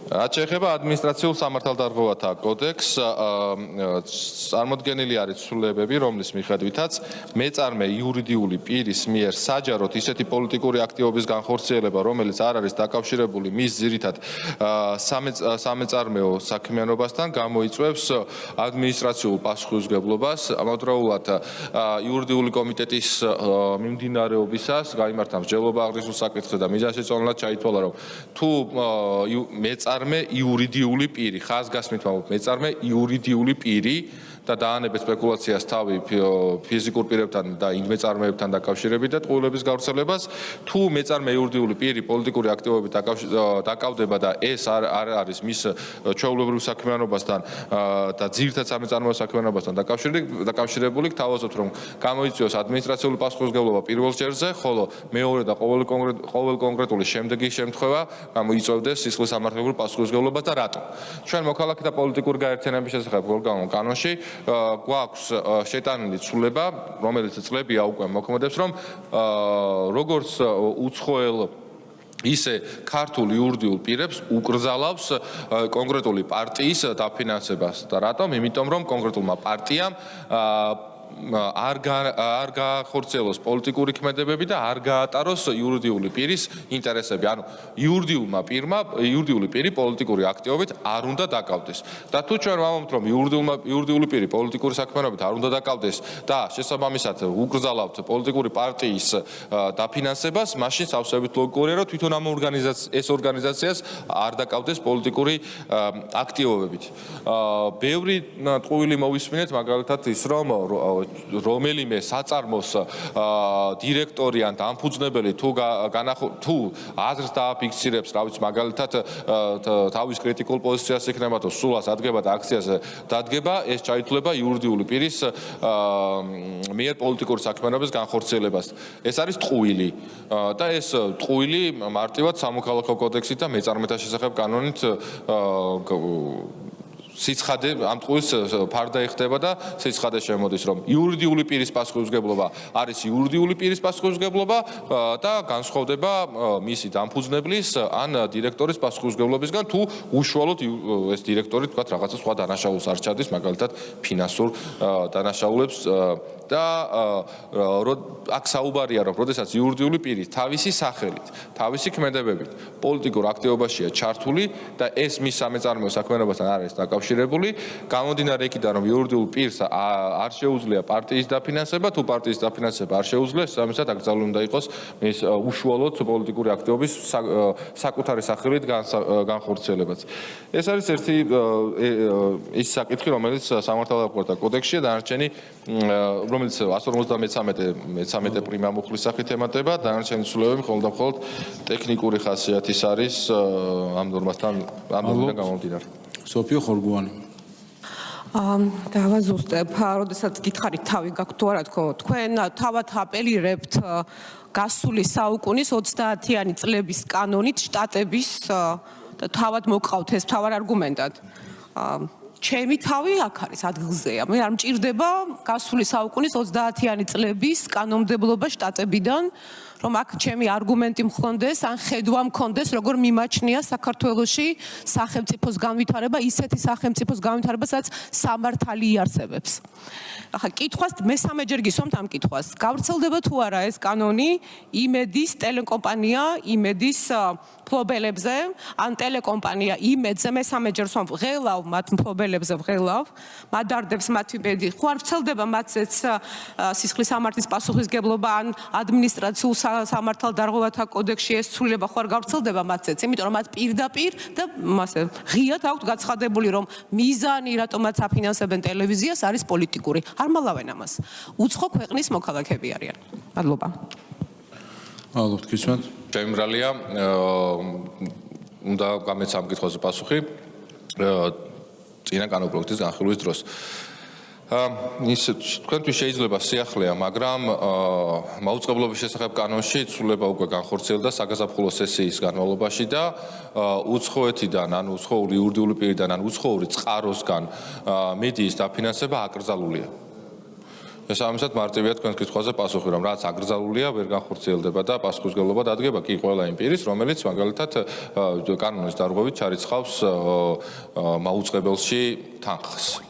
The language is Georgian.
რაც შეეხება ადმინისტრაციულ სამართალდარღვევათა კოდექსს, წარმოდგენილი არის ცვლილებები, რომლის მიხედვითაც მეწარმე იურიდიული პირის მიერ საჯაროდ ისეთი პოლიტიკური აქტივობის განხორციელება, რომელიც არ არის დაკავშირებული მის ძირითად სამეწარმეო საქმიანობასთან, გამოიწვევს ადმინისტრაციულ პასუხისმგებლობას. ამავდროულად იურიდიული კომიტეტის მიმდინარეობისას გაიმართა მსჯელობა აღნიშნულ საკითხზე და მიზანშეწონილად ჩაითვალა, რომ თუ მეწარმე იურიდიული პირი, ხაზგასმით ვამბობ, მეწარმე იურიდიული პირი და დაანებებს სპეკულაციას თავი ფიზიკურ პირებთან და მეწარმეებთან დაკავშირებით და ტყუილების გავრცელებას, თუ მეწარმე იურიდიული პირი პოლიტიკური აქტივობით დაკავდება და ეს არ არის მის ჩვეულებრივ საქმიანობასთან და ძირითად სამეწარმეო საქმიანობასთან დაკავშირებული, გთავაზობთ, რომ გამოიწვიოს ადმინისტრაციული პასუხისმგებლობა პირველ ჯერზე, ხოლო მეორე და ყოველ კონკრეტული შემდეგი შემთხვევა გამოიწვევდეს სისხლის სამართლებრივ პასუხისმგებლობას და რატომ? ჩვენ მოქალაქეთა პოლიტიკური გაერთიანების შესახებ კანონში გვაქვს შეტანილი ცვლილება, რომელიც წლებია უკვე მოქმედებს, რომ როგორც უცხოელ ისე ქართულ იურიდიულ პირებს უკრძალავს კონკრეტული პარტიის დაფინანსებას და რატომ? იმიტომ რომ კონკრეტულმა პარტიამ არ გაახორციელოს პოლიტიკური ქმედებები და არ გაატაროს იურიდიული პირის ინტერესები. ანუ იურიდიული პირი პოლიტიკური აქტივობით არ უნდა დაკავდეს. და თუ ჩვენ ვამბობთ, რომ იურიდიული პირი პოლიტიკური საქმიანობით არ უნდა დაკავდეს და შესაბამისად უკრძალავთ პოლიტიკური პარტიის დაფინანსებას, მაშინ სავსებით ლოგიკურია, რომ თვითონ ამ ეს ორგანიზაციას არ დაკავდეს პოლიტიკური აქტივობებით. ბევრი ტყუილი მოვისმინეთ, მაგალითად ის, რომ რომელიმე საწარმოს დირექტორი ან დამფუძნებელი თუ აზრს დააფიქსირებს, რა ვიცი, მაგალითად თავის კრიტიკულ პოზიციას იქნება, თუ სულას ადგება და აქციაზე დადგება, ეს ჩაითვლება იურიდიული პირის მიერ პოლიტიკური საქმიანობის განხორციელებას. ეს არის ტყუილი და ეს ტყუილი მარტივად სამოქალაქო კოდექსით და მეწარმეთა შესახებ კანონით სიცხადე ამ ტყუილს ფარდა იხდება და სიცხადე შემოდის, რომ იურიდიული პირის პასუხისმგებლობა არის იურიდიული პირის პასუხისმგებლობა და განსხვავდება მისი დამფუძნებლის ან დირექტორის პასუხისმგებლობისგან, თუ უშუალოდ ეს დირექტორი თქვათ რაღაცა სხვა დანაშაულს არ ჩადის, მაგალითად ფინანსურ დანაშაულებს და აქ საუბარია, რომ როდესაც იურიდიული პირი თავისი სახელით, თავისი ქმედებებით პოლიტიკურ აქტივობაშია ჩართული და ეს მის სამეწარმეო საქმიანობასთან არ არის დაკავშირებული, გამომდინარე იქიდან, რომ იურიდიულ პირს არ შეუძლია პარტიის დაფინანსება, თუ პარტიის დაფინანსება არ შეუძლია, შესაბამისად აკრძალული უნდა იყოს მის უშუალოდ პოლიტიკური აქტივობის საკუთარი სახელით განხორციელებაც. ეს არის ერთი ის საკითხი, რომელიც სამართალდარღვევათა კოდექსშია, დანარჩენი რომელიც 153 პრიმა მუხლის სახით ემატება, დანარჩენი ცვლილებები მხოლოდ ტექნიკური ხასიათის არის ამ ნორმასთან გამომდინარე. სოფიო ხორგუანი. დავაზუსტებ, როდესაც გითხარით თავი გაქვთ თუ არა თქო, თქვენ თავად აპელირებთ გასული საუკუნის 30-იანი წლების კანონით შტატების და თავად მოგყავთ ეს მთავარ არგუმენტად. ჩემი თავი აქ არის ადგილზეა. მე არ მჭირდება გასული საუკუნის 30-იანი წლების კანონმდებლობა შტატებიდან, რომ აქ ჩემი არგუმენტი მქონდეს, ან ხედვა მქონდეს, როგორ მიმაჩნია საქართველოში სახელმწიფოს განვითარება, ისეთი სახელმწიფოს განვითარება, სადაც სამართალი იარსებებს. ახლა კითხვას მესამეჯერ გისვამთ ამ კითხვას. გავრცელდება თუ არა ეს კანონი იმედის ტელეკომპანია იმედის მფლობელებზე, ან ტელეკომპანია იმედზე მესამეჯერ სვამ ღელავ მათ მფლობელებზე ღელავ, მადარდებს მათი იმედი. ხო არ ვრცელდება მათზეც სისხლის სამართლის პასუხისმგებლობა ან ადმინისტრაციულ სამართალდარღვევათა კოდექსში ეს ცვლილება ხო არ გავრცელდება მათზეც, იმიტომ რომ მათ პირდაპირ და მასე ღიად აქვთ გაცხადებული, რომ მიზანი რატომაც აფინანსებენ ტელევიზიას არის პოლიტიკური. არ მალავენ ამას. უცხო ქვეყნის მოქალაქეები არიან. მადლობა. მადლობთ, გისმენთ. შემრალია უნდა გამეც ამ კითხვაზე პასუხი წინა კანონპროექტის განხილვის დროს. თქვენთვის შეიძლება სიახლეა, მაგრამ მაუწყებლობის შესახებ კანონში ცვლილება უკვე განხორციელდა საგაზაფხულო სესიის განმავლობაში და უცხოეთიდან, ანუ უცხოური იურიდიული პირიდან, ანუ უცხოური წყაროსგან მედიის დაფინანსება აკრძალულია. შესაბამისად მარტივია თქვენს კითხვაზე პასუხი, რომ რაც აკრძალულია, ვერ განხორციელდება და პასუხისმგებლობა დადგება კი ყველა იმ პირის, რომელიც მაგალითად კანონის დარღვევით ჩარიცხავს მაუწყებელში თანხას.